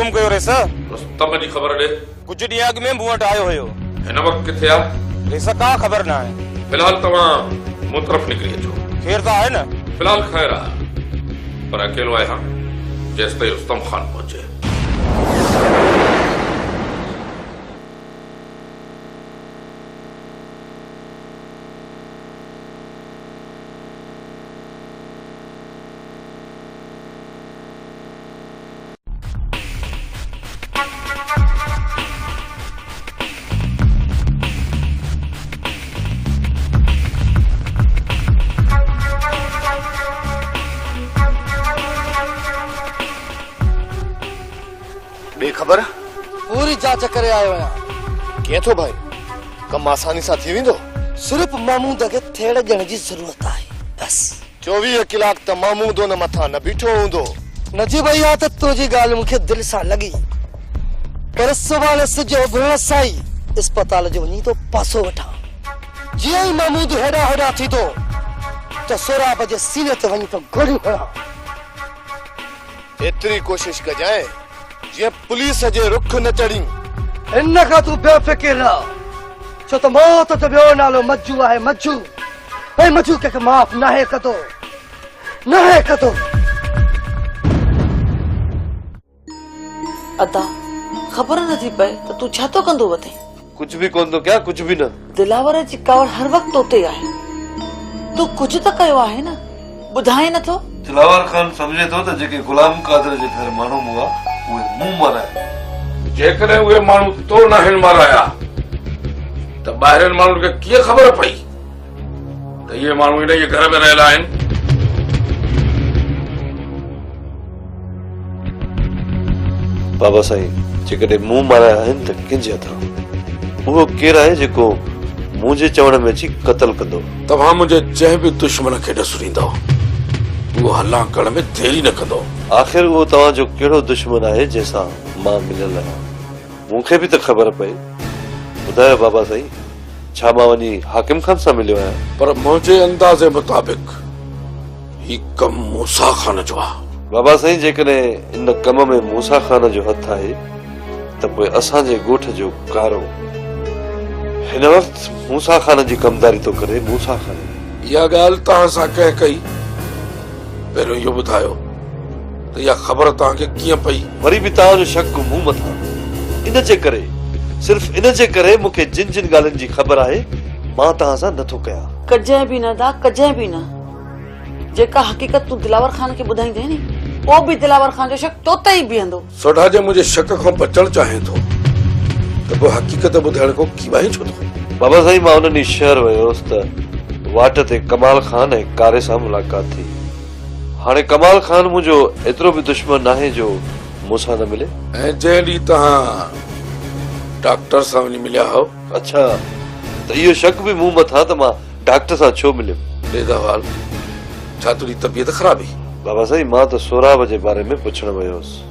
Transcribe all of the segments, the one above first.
गुम कयो रेस रुस्तम जी खबर दे कुछ डी अग में मूं वट आयो होयो इन वक्त किथे आ रेस का खबर ना है फिलहाल तवा मुंह तरफ निकली अचो खैर तो है ना फिलहाल खैर आ पर अकेलो आया जेस ताईं रुस्तम खान पहुंचे खबर पूरी जांच करे आयो आया के तो भाई कम आसानी सा थी विंदो सिर्फ महमूद के थेड़ ॾियण जी जरूरत है बस 24 कलाक त महमूदो न मथा न बीठो हूंदो नजी भैया त तुझी गाल मुखे दिल सा लगी पर सवाल सजो गुण साई अस्पताल जो वनी तो पासो वठा जिया ही महमूद हेडा हेडा थी तो सोराब जे सीने ते वनी तो गोली हड़ा एतरी कोशिश क जाए जे पुलिस जे रुख न चढ़ी इन का तू बेफिक्र रह छो तो मौत तो बियो नालो मज्जू है मज्जू ए मज्जू के माफ ना है कतो अदा खबर न थी पे तो तू छा तो कंदो वते कुछ भी कोन तो क्या कुछ भी न दिलावर जी कावड़ हर वक्त उते आहे तू कुछ तो कयो आहे न बुधाए न तो दिलावर खान समझे तो त जेके गुलाम कादर जे घर मानो हुआ वो मुंह मारा जेकरे वे मानू तो न हिन माराया त बाहरन मानू के की खबर पई त ये मानू इन ये घर में रहला आइन बाबा साईं जेकॾहिं मुंह माराया आहिनि त कंहिंजे हथां उहो केरु आहे जेको मुंहिंजे चवण में अची क़तल कंदो तव्हां मुंहिंजे जंहिं बि दुश्मन खे ॾसुरींदो उहो हलां करण में देरी न कंदो आख़िर उहो तव्हांजो कहिड़ो दुश्मन आहे जंहिंसां मां मिलियल आहियां मूंखे बि त ख़बर पए ॿुधायो बाबा साईं छा मां वञी हाकिम खान सां मिलियो आहियां पर मुंहिंजे अंदाज़े मुताबिक़ ही कम मूसा खान जो आहे बाबा साईं जेकॾहिं इन कम में मूसा खान जो हथ आहे त पोइ असांजे ॻोठ जो कारो हिन वक़्तु मूसा खान जी कमदारी थो करे मूसा खान इहा ॻाल्हि तव्हां सां कंहिं कई पहिरियों इहो ॿुधायो त इहा ख़बर तव्हांखे कीअं पई वरी बि तव्हांजो शक मूं मथां इन जे करे सिर्फ़ इन जे करे मूंखे जिन जिन ॻाल्हियुनि जी ख़बर आहे मां तव्हां सां नथो कयां कजै भी न दा कजै भी न जेका हकीकत तू दिलावर खान के बुधाईंदे नी वो भी दिलावर खान जो शक तोते ही बीहंदो सोढा जे मुझे शक खां बचण चाहे थो त पोइ हकीकत ॿुधाइण खां कीवाई छो थो बाबा साईं मां उन्हनि शहर वियोसि त वाट ते कमाल खान ऐं कारे सां मुलाक़ात थी हाणे कमाल खान मुंहिंजो एतिरो बि दुश्मन आहे जो मूंसां न मिले ऐं जंहिं ॾींहुं तव्हां डॉक्टर सां वञी मिलिया हो अच्छा त इहो शक बि मूं मथां त मां डॉक्टर सां छो मिलियुमि बेदावाल छा तुंहिंजी तबियत ख़राब हुई बाबा साईं मां त सोराब जे बारे में पुछण वियोसि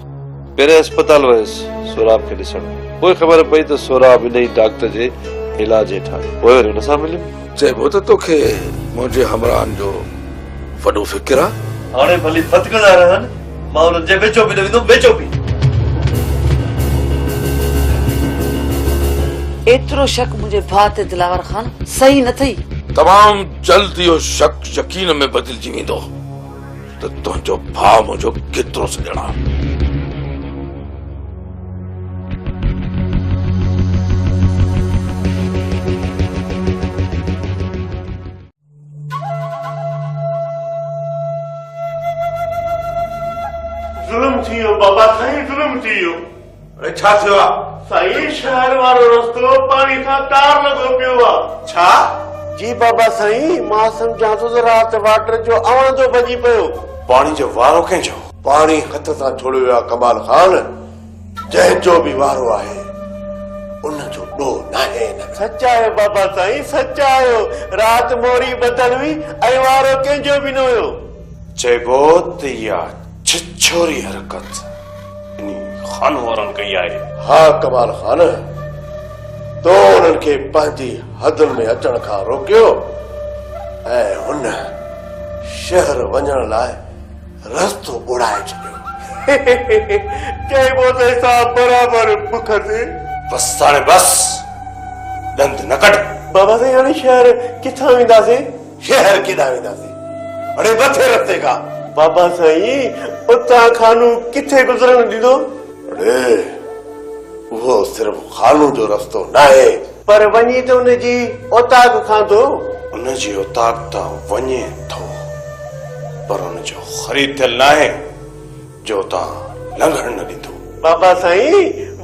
पहिरें अस्पताल वियुसि सोराब खे ॾिसण पोइ ख़बर पई त सोराब इन ई डॉक्टर जे इलाज हेठां पोइ वरी हुन सां मिलियुमि चइबो त तोखे मुंहिंजे हमराहनि जो वॾो फिक्र आहे हाणे भली फतकंदा रहनि मां उन्हनि जे वेचो बि न वेंदुमि वेचो बि एतिरो शक मुंहिंजे भाउ ते दिलावर खान सही न थई तमाम जल्द इहो शक यकीन में बदिलजी वेंदो त तुंहिंजो भाउ मुंहिंजो केतिरो सॼणा जुल्म थियो बाबा साईं जुल्म थियो छा थियो आहे साईं शहर वारो रस्तो पाणी सां तार लॻो पियो आहे छा जी बाबा साईं मां सम्झां थो त राति वाटर जो अवणो भॼी पियो पाणी जो वारो कंहिंजो पाणी हथ सां छोड़ियो आहे कमाल खान जंहिंजो बि वारो आहे उनजो ॾोह नाहे सच आहे बाबा साईं सच आहियो राति मोरी ॿधल हुई ऐं वारो कंहिंजो बि न हुयो चइबो त इहा छिछोरी हरकत खान वारनि कई आहे हा कमाल खान तो उन्हनि खे पंहिंजी हदुनि में अचण खां रोकियो ऐं हुन शहर वञण लाइ रस्तो ॿुड़ाए छॾियो जय बोते साहब बराबर बुख से बस साणे बस दंद न कट बाबा साईं हाणे शहर किथां वेंदासीं शहर केॾांहुं वेंदासीं अड़े मथे रस्ते खां बाबा साईं उतां खानू किथे गुज़रण ॾींदो अड़े उहो सिर्फ़ खानू जो रस्तो न आहे पर वञी त उनजी औताक खां थो उनजी औताक तां वञे थो पर उनजो ख़रीद थियल न आहे जो तां लंघण न ॾींदो बाबा साईं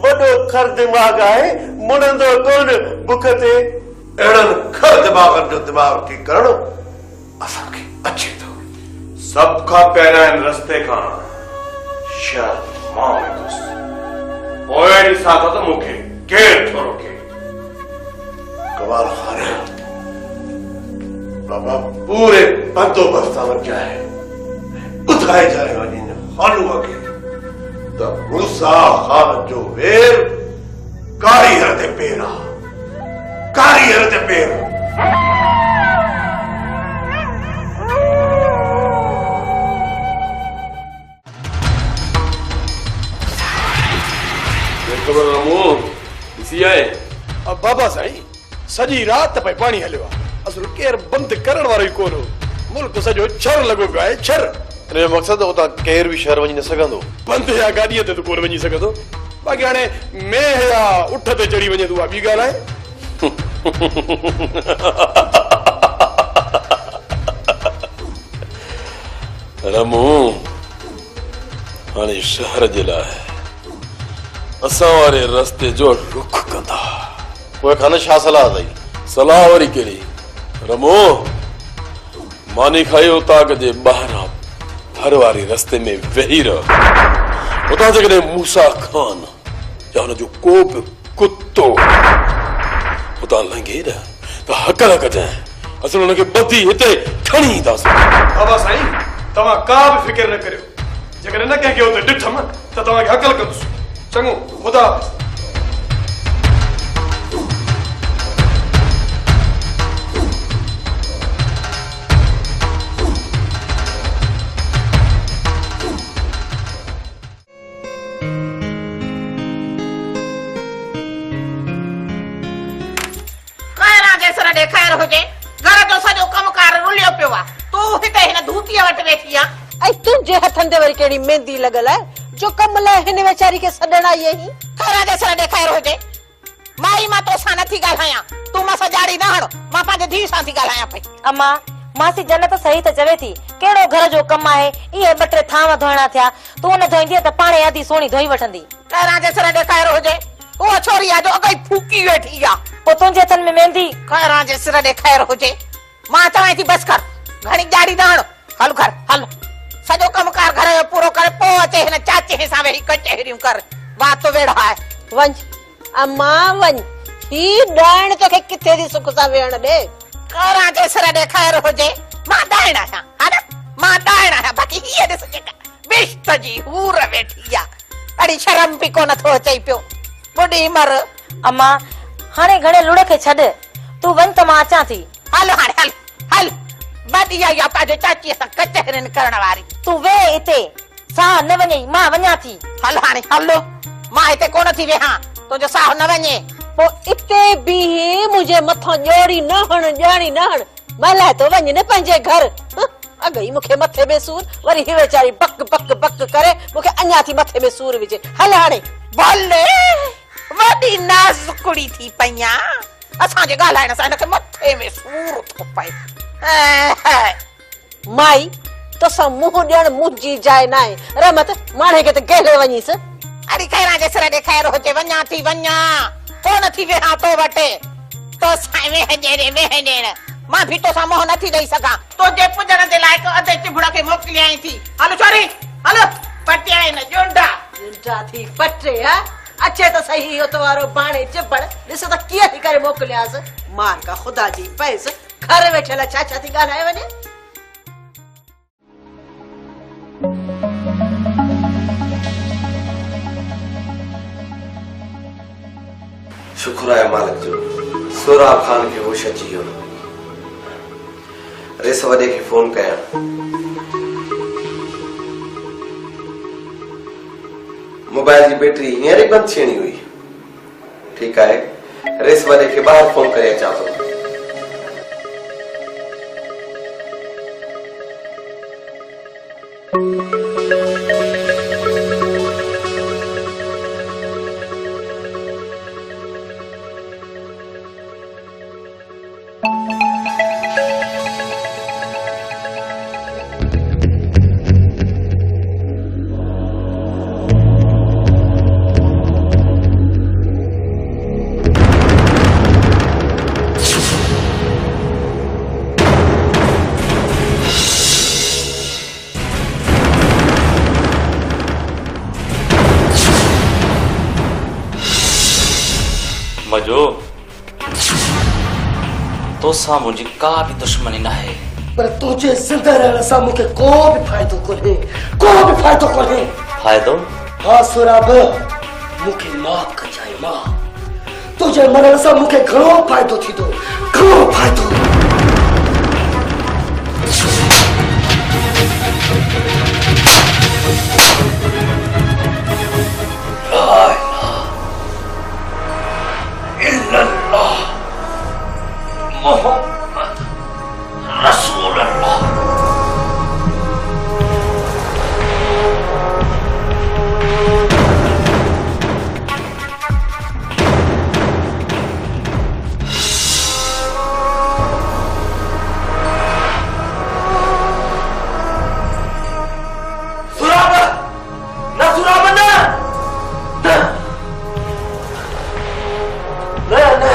वॾो खर दिमाग़ आहे मुड़ंदो कोन बुख ते अहिड़नि खर दिमाग़नि जो दिमाग़ ठीकु करणो असांखे अचे थो सब खां पहिरियां हिन रस्ते खां शायदि मां वेंदुसि पोइ ॾिसां थो त मूंखे केरु थो रोके कमाल खान बाबा पूरे बंदोबस्त सां वॼा आहे ॿुधाए जाए वञी हालूअ खे त मूसा खान जो वेर कारीगर ते पेर आहे कारीगर ते पेर खबर रामू ॾिसी आए बाबा साईं सॼी राति पई पाणी हलियो आहे असुल केरु बंदि करण वारो ई कोन हो मुल्क सॼो छर लॻो पियो आहे छर हिन जो मक़सदु उतां केरु बि शहर वञी न सघंदो बंदि या गाॾीअ ते त कोन वञी सघंदो बाक़ी हाणे मेह या उठ ते चढ़ी वञे तूं ॿी ॻाल्हि आहे रामू हाणे शहर जे लाइ असां वारे रस्ते जो रुख कंदा उहे खान छा सलाह अथई सलाह वरी कहिड़ी रमो मानी खाई उतां जे ॿाहिरां घर वारी रस्ते में वेही रह उतां जेकॾहिं मूसा खान या हुनजो को बि कुतो उतां लंघे न त हक न कजांइ असां हुनखे ॿधी हिते खणी ईंदासीं बाबा साईं तव्हां का बि फिकिर न करियो जेकॾहिं न कंहिंखे हुते ॾिठमि त तव्हांखे हकल कंदुसि चङो ख़ुदा ख़ैर हुजे घर जो सॼो कमकार रुलियो पियो आहे तूं हिते हिन धूतीअ वटि वेठी आहे ऐं तुंहिंजे हथनि ते वरी कहिड़ी मेहंदी लॻल आहे जो कम लाइ हिन वेचारी खे सॾण आई आहीं ख़ैर जे सर ॾे ख़ैर हुजे माई मां तोसां नथी ॻाल्हायां तूं मां सजाड़ी न हण मां पंहिंजे धीउ सां थी ॻाल्हायां पई अम्मा मासी जन्नत सही त चवे थी कहिड़ो घर जो कमु आहे इहे ॿ टे थांव धोइणा थिया तूं न धोईंदी त पाणे आधी सोणी धोई वठंदी ख़ैर जे सर ॾे ख़ैर हुजे उहा छोरी आहे जो अॻई फूकी वेठी आहे पोइ तुंहिंजे हथनि में मेहंदी ख़ैर जे सिर ॾे ख़ैर हुजे मां चवां थी बसि कर घणी ॼाड़ी न हण हल घर हल सॼो कमकार घर जो पूरो करे पोइ अचे हिन चाचे सां वेही कचहरियूं कर वात वेड़ा आहे वञ अम्मा वञ ही ॾाइण तोखे किथे थी सुख सां वेहण ॾे ख़ैर जे सिर ॾे ख़ैर हुजे मां ॾाइण आहियां हा न मां ॾाइण आहियां बाक़ी हीअ ॾिस जेका बिश्त जी हूर वेठी आहे अड़ी शर्म बि कोन थो अचे पियो बुढ़ी मर अम्मा हाणे घणे लुड़ खे छॾ तूं वञ त मां अचां थी हल हाणे हल हल बदी आई आहे पंहिंजे चाचीअ सां कचहरियुनि करण वारी तूं वेह हिते साह न वञे मां वञा थी हल हाणे हलो मां हिते कोन थी वेहां तुंहिंजो साह न वञे पोइ इते बीही मुंहिंजे मथां ॼोड़ी न हण ॼाणी न हण मलाए तो वञ न पंहिंजे घर अगई मूंखे मथे में सूर वरी ही वेचारी बक बक बक करे मूंखे अञा थी मथे में सूर विझे हल हाणे भले वॾी नाज़ुकड़ी थी पई आहे असांजे ॻाल्हाइण सां हिनखे मथे में सूर थो पए माई तोसां मुंहुं ॾियण मुंहिंजी जाइ न आहे रमत माणे खे त गहले वञीसि अरे ख़ैर जे सिर ॾे ख़ैर हुजे वञा थी वञा कोन थी वेहां तो वटि तोसां वेहणेण मां भी तोसां मोह नथी ॾेई सघां तुंहिंजे पुॼण जे लाइक़ अधे चिबड़ खे मोकिलियाई थी हलो छोरी हलो पटिया न जुंडा थी पटे हा अचे तो सही हो तो वारो बाणे चिबड़ ॾिस त कीअं थी करे मोकिलियास मार का खुदा जी पैस घर वेठल छा छा थी ॻाल्हाए वञे शुक्र आहे मालिक जो सोराब खान खे होश अची वियो रेस वॾे खे फोन कयां मोबाइल की बैटरी हींअर ही बंद थियणी हुई। ठीक है, रेस वाले के बाहर फोन करे अचां थो। मजो तो सां मुंहिंजी का भी दुश्मनी न है, पर तुझे जिंदा रहने सां मूंखे को भी फायदो कोन्हे, को भी फायदो कोन्हे। फायदो? हाँ सुराब, मूंखे माफ़ कजाई मां। तुझे मरण सां मूंखे घणो फायदो थींदो, घणो फायदो। मोहम्मद रसूल अल्लाह। सुराब न, सुराब न, न न।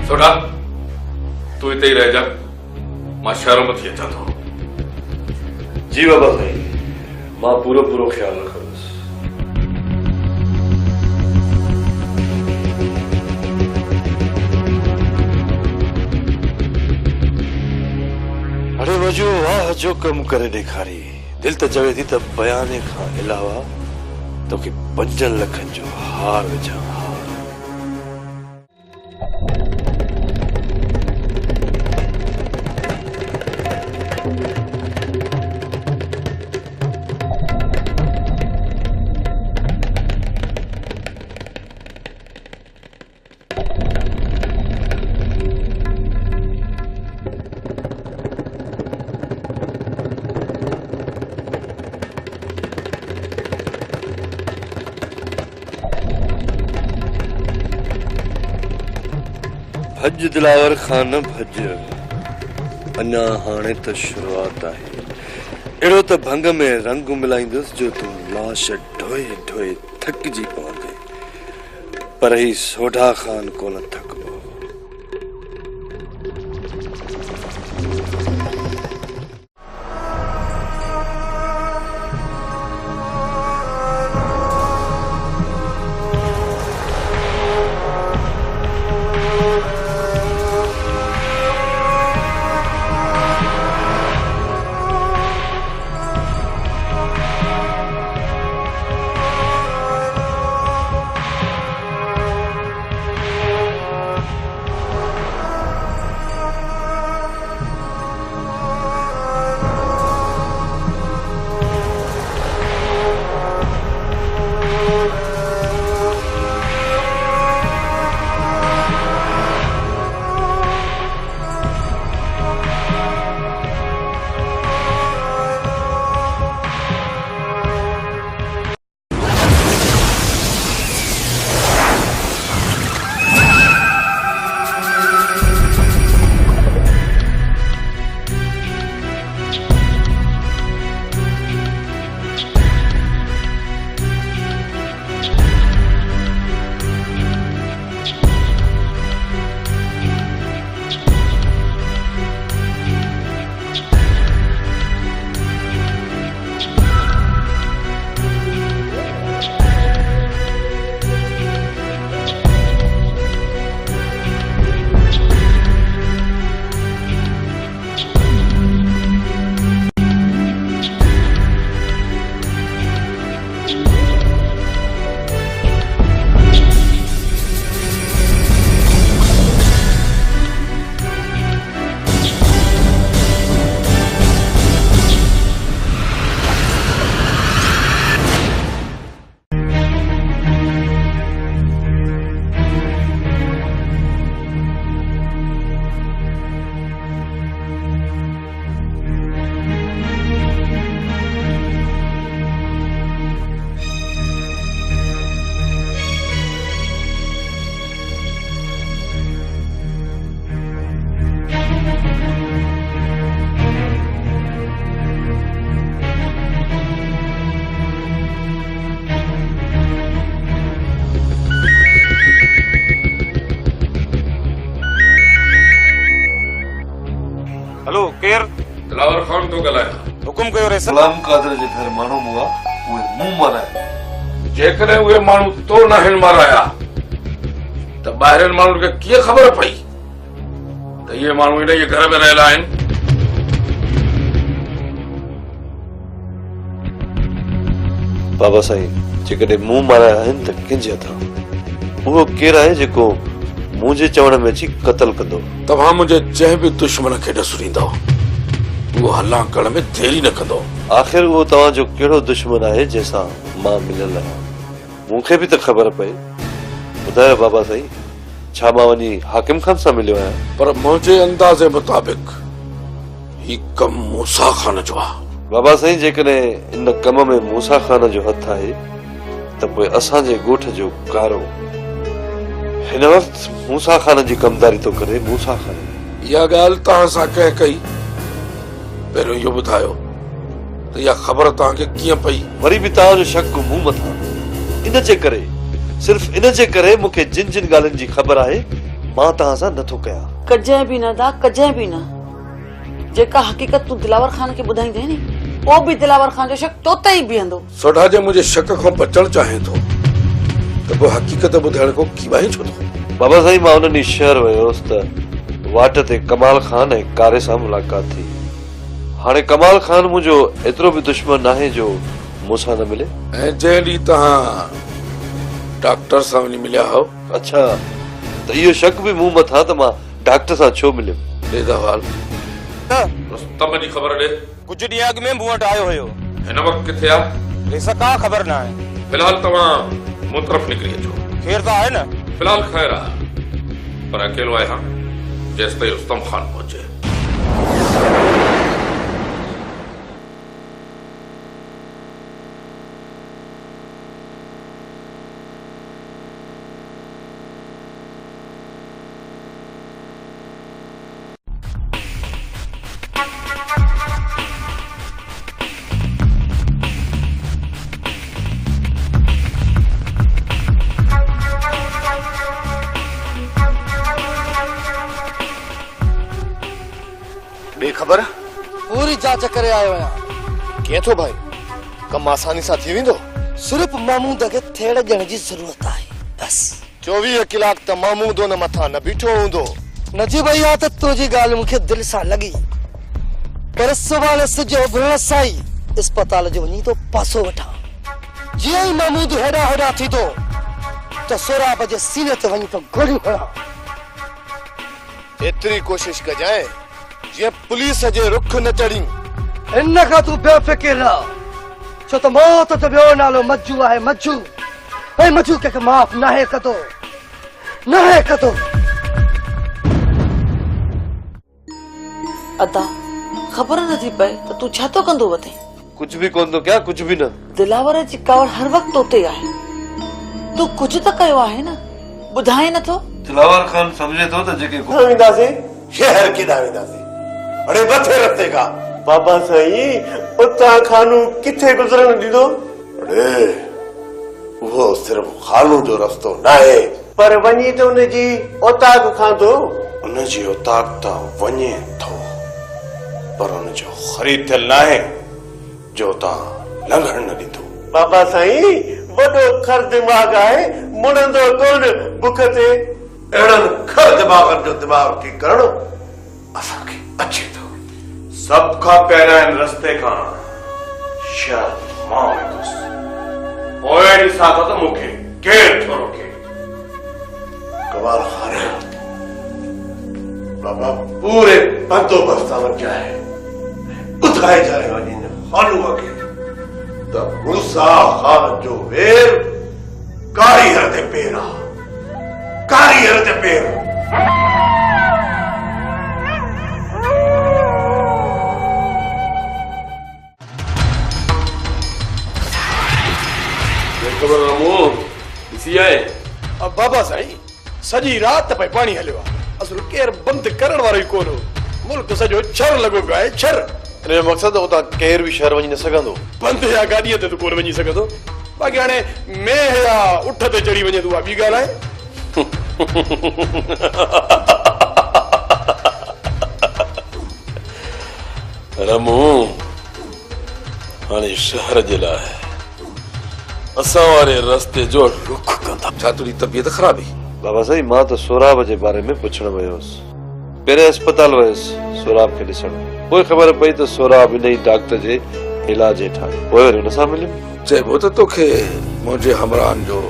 सोडा तू इते ही रह जा, मां शहरों में थी अचां थो। जी बाबा साईं, मां पूरो पूरो ख्याल रखंदुसि। अरे वजो वाह जो कम करे ॾेखारी, दिल त चवे थी त बयाने खां अलावा तोखे 5 लखनि जो हार विझां। भज दिलावर खान भज, अञा हाणे त शुरुआत आहे। अहिड़ो त भंग में रंग मिलाईंदुसि जो तूं लाश ढोए ढोए थकिजी पवंदे, पर ही सोढा खान कोन थकबो। हुकुम कयो रेस गुलाम कादर जे घर माण्हू हुआ उहे मुंहुं माराए जेकॾहिं उहे माण्हू तो नाहिनि माराया त ॿाहिरिनि माण्हुनि खे कीअं ख़बर पई त इहे माण्हू इन जे घर में रहियल आहिनि? बाबा साईं जेकॾहिं मुंहुं माराया आहिनि त कंहिंजे हथां? उहो केरु आहे जेको मुंहिंजे चवण में अची क़तल कंदो? तव्हां मुंहिंजे जंहिं बि दुश्मन खे ॾसुरींदव उहो हलां करण में देरी न कंदो। आख़िर उहो तव्हांजो कहिड़ो दुश्मन आहे जंहिंसां मां मिलियल आहियां? मूंखे बि त ख़बर पए। ॿुधायो बाबा साईं, छा मां वञी हाकिम खान सां मिलियो आहियां? पर मुंहिंजे अंदाज़े मुताबिक़ ही कम मूसा खान जो आहे। बाबा साईं, जेकॾहिं इन कम में मूसा खान जो हथ आहे त पोइ असांजे ॻोठ जो कारो हिन वक़्तु मूसा खान जी कमदारी थो करे। मूसा खान इहा ॻाल्हि तव्हां सां कंहिं कई? पहिरियों इहो ॿुधायो त इहा ख़बर तव्हांखे कीअं पई? वरी बि तव्हांजो शक मूं मथां। इन जे करे, सिर्फ़ इन जे करे मूंखे जिन जिन ॻाल्हियुनि जी ख़बर आहे मां तव्हां सां नथो कयां। कजै भी न दा, कजै भी न। जेका हकीकत तू दिलावर खान के बुधाईंदे नी, वो भी दिलावर खान जो शक तो ते ही बीहंदो। सोढा जे मुझे शक खां बचण चाहे थो त पोइ हकीकत ॿुधाइण खां कीवाई छो थो? बाबा साईं, मां उन्हनि शहर वियोसि त वाट ते कमाल खान ऐं कारे सां मुलाक़ात थी। हाणे कमाल खान मुंहिंजो एतिरो बि दुश्मन नाहे जो मूंसां न मिले। ऐं जंहिं ॾींहुं तव्हां डॉक्टर सां वञी मिलिया हो। अच्छा, त इहो शक बि मूं मथां त मां डॉक्टर सां छो मिलियुमि? ॾे दवाल रुस्तम जी ख़बर ॾे। कुझु ॾींहं अॻु में मूं वटि आयो हुयो। हिन वक़्तु किथे आहे? रेस का ख़बर न आहे। फिलहाल तव्हां मूं तरफ़ निकिरी अचो। ख़ैर त आहे न? फिलहाल ख़ैर आहे, पर अकेलो आहियां जेसि ताईं रुस्तम खान पहुचे। ख़बर पूरी जांच करे आयो आहियां। कीअं थो भाई? कम आसानी सां थी वेंदो? सिर्फ महमूद खे थेड़ ॾियण जी ज़रूरत आहे बस। 24 कलाक त महमूद न मथां न बीठो हूंदो। नजीब भैया त तुंहिंजी ॻाल्हि मूंखे दिलि सां लॻी, पर सुभाणे सिज उभरण सां ई अस्पताल जो वञी तो पासो वठां। जीअं ई महमूद हेॾा होॾा थी तो त सोराब जे सीने ते वञी तो गोलियूं हणां। एतिरी कोशिश कजांइ जीअं पुलिस जे रुख न चढ़ी। इन खां तूं बेफ़िक्र रह, छो त मौत जो ॿियो नालो मज्जू आहे। मज्जू ऐं मज्जू कंहिंखे माफ़ नाहे कंदो, नाहे कंदो। अदा ख़बर नथी पए त तू छा तो कंदो वते? कुछ भी कोन तो क्या, कुछ भी न। दिलावर जी कावड़ हर वक्त तोते आहे। तू कुछ त कयो आहे न, ॿुधाए नथो? दिलावर खान समझे तो त जेके वेंदासीं शहर केॾां वेंदासीं? अड़े मथे रस्ते खां। बाबा साईं, उतां खानू किथे गुज़रण ॾींदो? अड़े उहो सिर्फ़ खानू जो रस्तो न आहे, पर वञी त उनजी औताक खां थो। उनजी औताक त वञे थो, पर उनजो ख़रीद थियल न आहे जो तव्हां लंघण न ॾींदो। बाबा साईं, वॾो खर दिमाग़ आहे, मुड़ंदो कोन बुख ते। अहिड़नि खर दिमाग़नि जो दिमाग़ ठीकु करणो असांखे अचे थो। सभ खां पहिरियां हिन रस्ते खां शायदि मां वेंदुसि, पोइ ॾिसां थो त मूंखे केरु थो रोके। कमाल खान बाबा पूरे बंदोबस्त सां वॼा आहे। ॿुधाए जाए वञी खानूअ खे त मूसा खान जो वेर कारीगर ते पेर आहे, कारीगर ते पेर। ख़बर रमो ॾिसी आए? अब बाबा साईं, सॼी राति पई पाणी हलियो आहे। असुर केरु बंदि करण वारो ई कोन हो। मुल्क सॼो छर लॻो पियो आहे, छर। इन जो मक़सदु उतां केरु बि शहर वञी न सघंदो। बंदि या गाॾीअ ते त कोन वञी सघंदो। बाक़ी हाणे मेह या उठ ते चढ़ी वञे त उहा ॿी ॻाल्हि आहे। रमू, हाणे शहर जे लाइ असां वारे रस्ते जो रुख कंदा। छा तुंहिंजी तबियत ख़राब हुई? बाबा साईं मां त सोराब जे बारे में पुछण वियो हुयुसि। पहिरें अस्पताल वियुसि सोराब खे ॾिसण, पोइ ख़बर पई त सोराब इन ई डॉक्टर जे इलाज हेठि आहे। पोइ वरी हुन सां मिलियुमि। चइबो त तोखे मुंहिंजे हमराहनि जो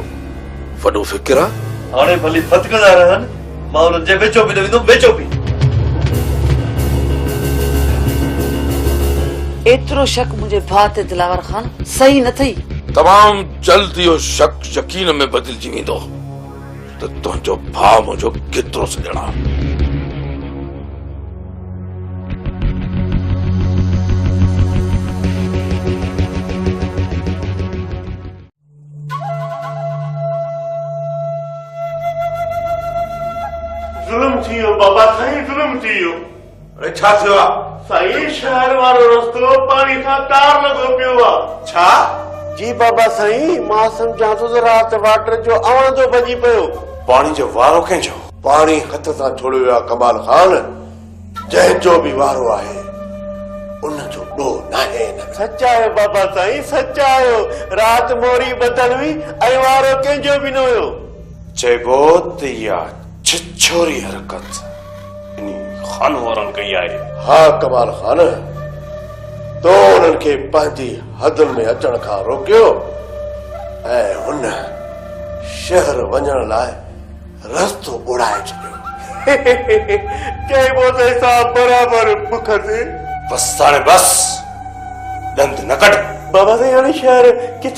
वॾो फिक्र आहे। हाणे भली फतकंदा रहनि, मां हुननि जे वेचो बि न वेंदुमि, वेचो बि। एतिरो शक मुंहिंजे भाउ ते दिलावर खान सही न थई। तमामु जल्द इहो शक यकीन में बदिलजी वेंदो त तुंहिंजो भाउ मुंहिंजो केतिरो सॼणा। जुल्म थी वियो बाबा साईं, जुल्म थी वियो। अरे छा थियो आहे? साईं शहर वारो रस्तो पाणी खां तार लॻो पियो आहे। छा? जी बाबा साईं, मां सम्झां थो त राति वाटर जो अवणदो भॼी पियो। पाणी जो वारो कंहिंजो? पाणी हथ सां छोड़ियो आहे कमाल खान। जंहिंजो बि वारो आहे उनजो ॾोह नाहे। सच आहियो बाबा साईं, सच आहियो। राति मोरी ॿधल हुई ऐं वारो कंहिंजो बि न हुयो। चइबो त इहा छिछोरी हरकत इन खान वारनि कई आहे। हा कमाल खान, तो उन्हनि खे पंहिंजी हदुनि में अचण खां रोकियो ऐं हुन शहर वञण लाइ रस्तो उड़ाए छॾियो। चइबो त हिसाब बराबरि बुख ते। बस हाणे बस, ॾंद न कढ। बाबा साईं हाणे शहर किथे